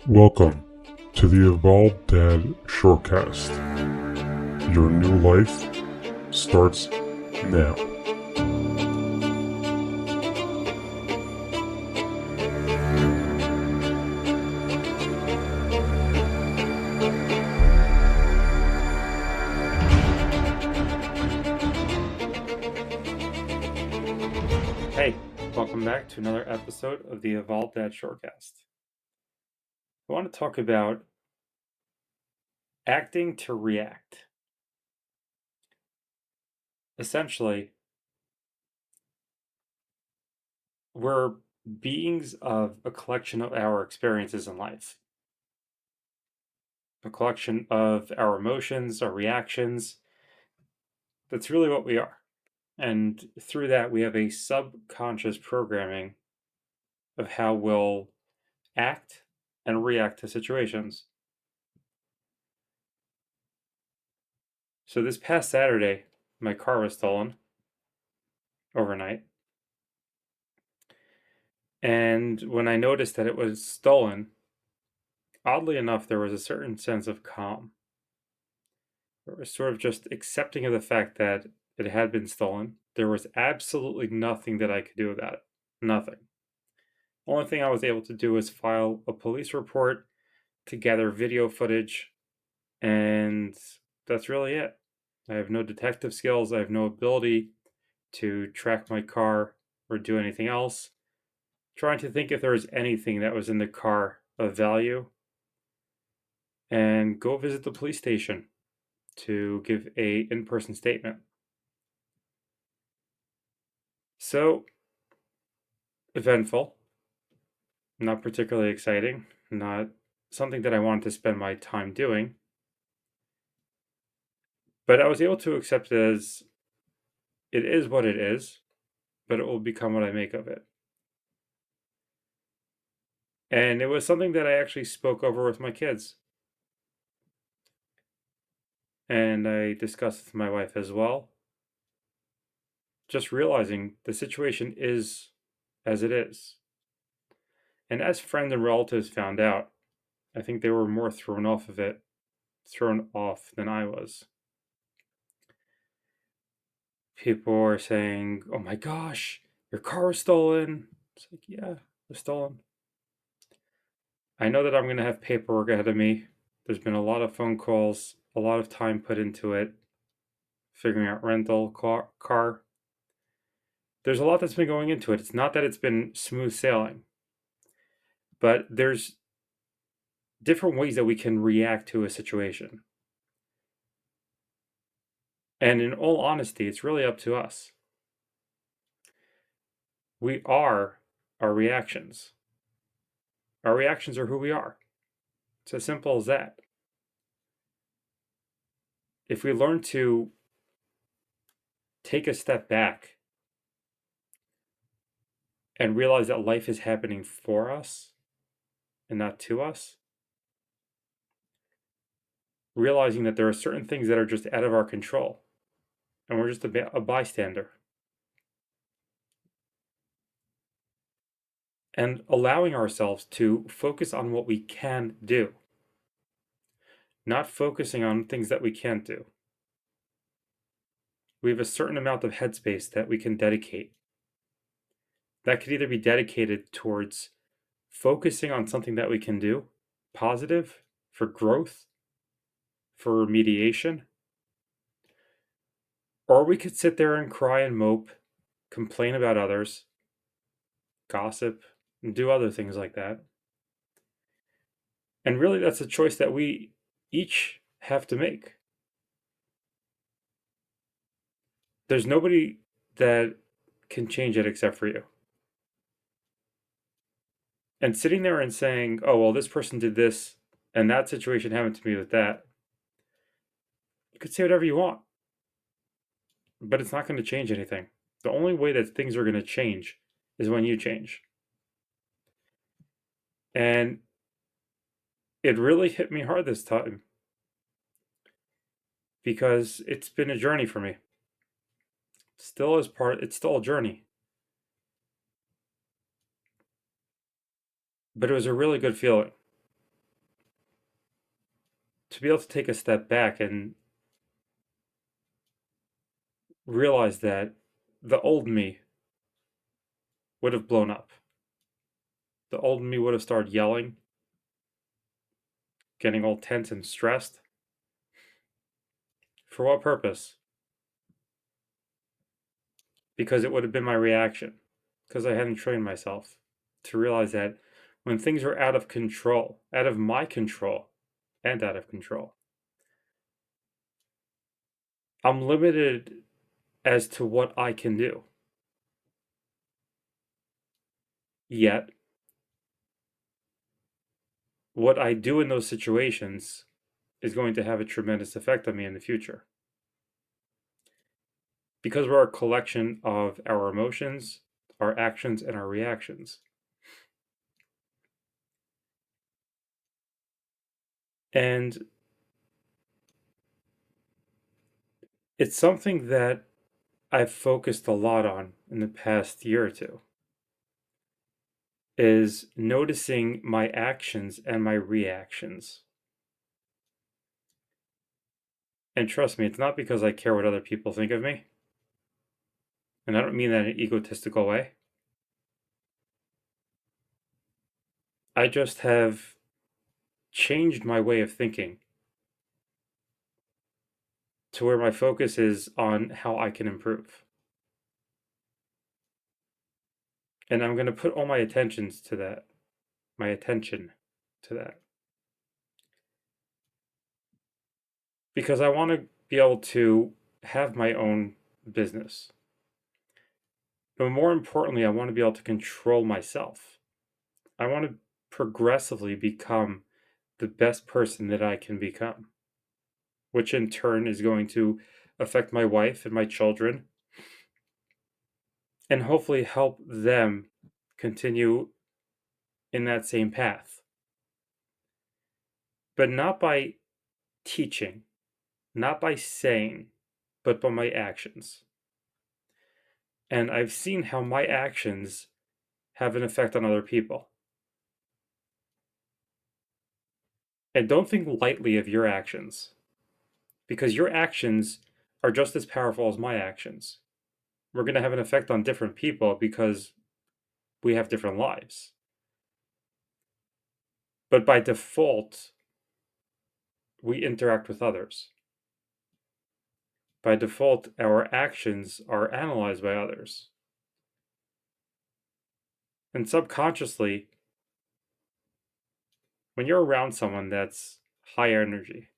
Welcome to the Evolved Dad Shortcast. Your new life starts now. Hey, welcome back to another episode of the Evolved Dad Shortcast. I want to talk about acting to react. Essentially, we're beings of a collection of our experiences in life, a collection of our emotions, our reactions. That's really what we are. And through that, we have a subconscious programming of how we'll act and react to situations. So this past Saturday, my car was stolen overnight. And when I noticed that it was stolen, oddly enough, there was a certain sense of calm. It was sort of just accepting of the fact that it had been stolen. There was absolutely nothing that I could do about it. Nothing. Only thing I was able to do was file a police report to gather video footage, and that's really it. I have no detective skills. I have no ability to track my car or do anything else. Trying to think if there was anything that was in the car of value, and go visit the police station to give a in-person statement. So eventful, not particularly exciting, not something that I wanted to spend my time doing, but I was able to accept it as it is what it is, but it will become what I make of it. And it was something that I actually spoke over with my kids, and I discussed with my wife as well. Just realizing the situation is as it is. And as friends and relatives found out, I think they were more thrown off than I was. People were saying, "Oh my gosh, your car was stolen." It's like, yeah, it was stolen. I know that I'm going to have paperwork ahead of me. There's been a lot of phone calls, a lot of time put into it, figuring out rental car. There's a lot that's been going into it. It's not that it's been smooth sailing, but there's different ways that we can react to a situation. And in all honesty, it's really up to us. We are our reactions. Our reactions are who we are. It's as simple as that. If we learn to take a step back and realize that life is happening for us and not to us, realizing that there are certain things that are just out of our control and we're just a bystander, and allowing ourselves to focus on what we can do, not focusing on things that we can't do. We have a certain amount of headspace that we can dedicate. That could either be dedicated towards focusing on something that we can do, positive, for growth, for remediation, or we could sit there and cry and mope, complain about others, gossip, and do other things like that. And really, that's a choice that we each have to make. There's nobody that can change it except for you. And sitting there and saying, oh, well, this person did this, and that situation happened to me with that, you could say whatever you want, but it's not going to change anything. The only way that things are going to change is when you change. And it really hit me hard this time because it's been a journey for me. It's still a journey. But it was a really good feeling. to be able to take a step back and realize that the old me would have blown up. The old me would have started yelling, getting all tense and stressed. For what purpose? Because it would have been my reaction. Because I hadn't trained myself to realize that when things are out of control, out of my control, and out of control, I'm limited as to what I can do. Yet, what I do in those situations is going to have a tremendous effect on me in the future. Because we're a collection of our emotions, our actions, and our reactions. And it's something that I've focused a lot on in the past year or two, is noticing my actions and my reactions. And trust me, it's not because I care what other people think of me. And I don't mean that in an egotistical way. I just have changed my way of thinking to where my focus is on how I can improve. And I'm going to put all my attention to that. Because I want to be able to have my own business. But more importantly, I want to be able to control myself. I want to progressively become the best person that I can become, which in turn is going to affect my wife and my children, and hopefully help them continue in that same path. But not by teaching, not by saying, but by my actions. And I've seen how my actions have an effect on other people. And don't think lightly of your actions, because your actions are just as powerful as my actions. We're going to have an effect on different people because we have different lives. But by default, we interact with others. By default, our actions are analyzed by others. And subconsciously, when you're around someone that's high energy,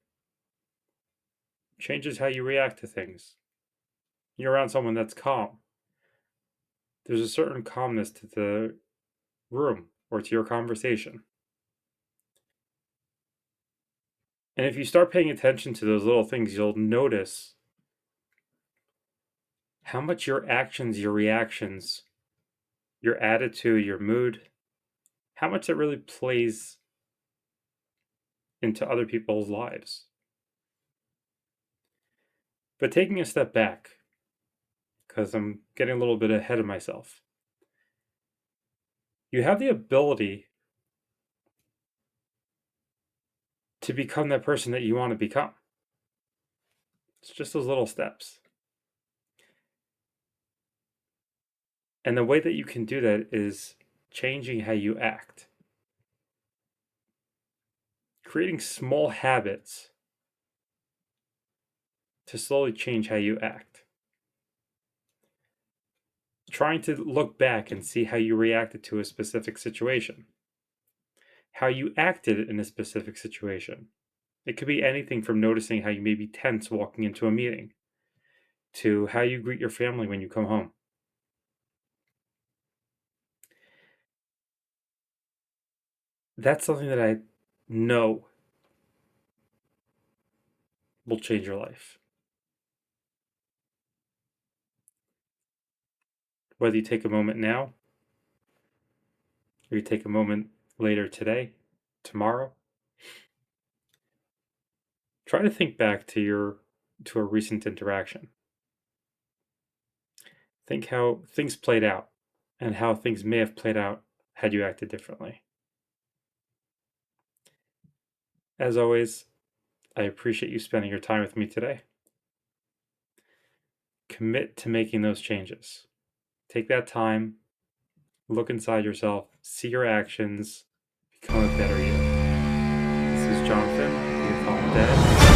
changes how you react to things. You're around someone that's calm. There's a certain calmness to the room or to your conversation. And if you start paying attention to those little things, you'll notice how much your actions, your reactions, your attitude, your mood, how much it really plays into other people's lives. But taking a step back, because I'm getting a little bit ahead of myself, you have the ability to become that person that you want to become. It's just those little steps. And the way that you can do that is changing how you act. Creating small habits to slowly change how you act. Trying to look back and see how you reacted to a specific situation. How you acted in a specific situation. It could be anything from noticing how you may be tense walking into a meeting to how you greet your family when you come home. That's something that I know will change your life. Whether you take a moment now, or you take a moment later today, tomorrow, try to think back to a recent interaction. Think how things played out and how things may have played out had you acted differently. As always, I appreciate you spending your time with me today. Commit to making those changes. Take that time, look inside yourself, see your actions, become a better you. This is Jonathan, you call him Dad.